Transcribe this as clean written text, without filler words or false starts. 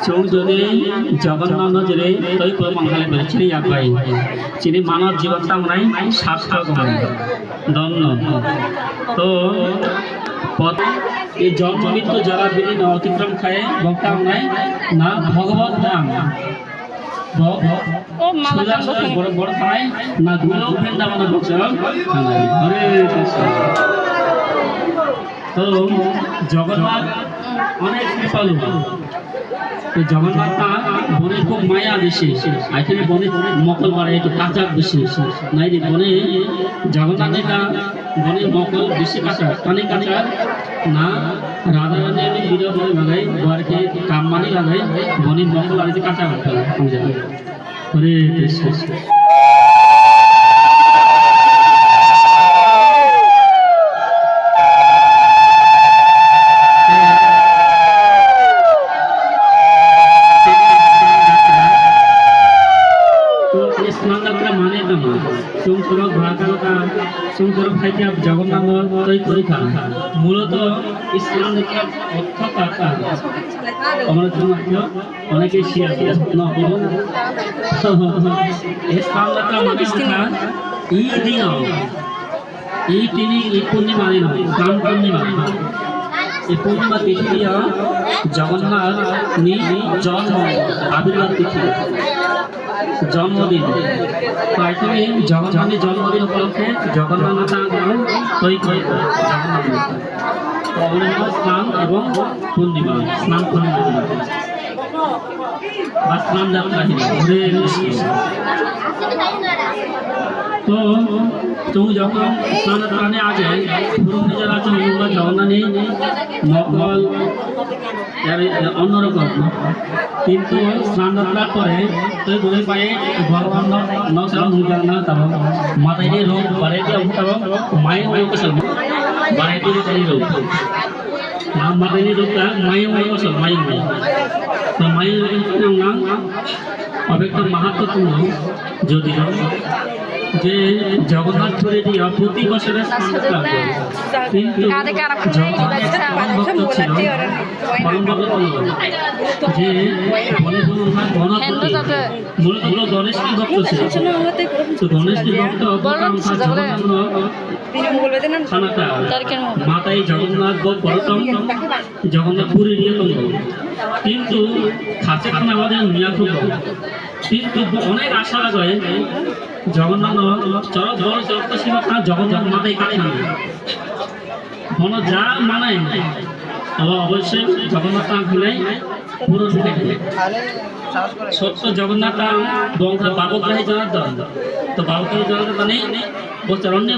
চৌধুরী জগন্নাথরে তৈ মাংখালে বলে চিনি আগাই চিনি মানব জীবনটা আমরা সার্থক ধন্য তো এই জন্ম মৃত্যু যারা বিভিন্ন অতিক্রম খায় ভক্তা আমরা না ভগবত ধাম বড় বড় খায় না গুলো বৃন্দাবন হরে কৃষ্ণ। তো জগন্নাথ অনেক কৃপালু জগন্নাথ বনে খুব মায়া বেশি এখানে বনে মকল মারে একটু কাঁচা বেশি নাই রে বনে জগন্নাথের বনে মকল বেশি কাঁচা কানে কাঁচা না রাধা রানী বিরহ বনে লাগাই বাড়িতে কাম মানি লাগাই বনে মকল আর কাঁচা করতে হরে কৃষ্ণ। জগন্নাথ পরীক্ষা মূলত ইসলাম অনেকে এই পূর্ণিমা গান পূর্ণিমা এই পূর্ণিমা তিথি দিয়া জগন্নাথ জন্ম আবির্ভাব তিথি জন্মদিন এখানে জগন্নাথের জন্মদিন উপলক্ষে জগন্নাথ জগন্নাথ স্নান এবং পূর্ণিমা স্নান পূর্ণিমা বা স্নান যাত্রা তো তুমি যখন স্নান স্নানে আ যায় পুরুষ যারা আছে জগন্নাথী মকল অন্যরকম কিন্তু স্নান যাত্রার পরে তুই বলে পায়ে ভগবান নজগন্নাথ মাথায় রোগ বাড়াইতে মায়ের রোগ বাড়াইতে রোগ মাথায় রোগটা মায়ের রোগ মায়ের তো মায়ের নাম অপেক্ষা মাহাত্মপূর্ণ যদিও যে জগন্নাথপুরে দিয়া প্রতি বছরে কিন্তু যে মূলত গণেশকে ভক্ত ছিল তো গণেশকে ভক্ত মাতাই জগন্নাথ বলতম জগন্নাথপুরে দিয়ে কিন্তু খাঁচে খান আমাদের মিয়াপুর কিন্তু অনেক আশা লাগায় জগন্নাথ চরক বড় চরক সীমা তার জগন্নাথ মাথায় কাটে না মন যা মানায় আবার অবশ্যই জগন্নাথ ভুলাই পুরো সত্য জগন্নাথ বাবগ্রাহী জনার্দন তো বাবগ্রাহী জনার্দন মানে বলছে অন্য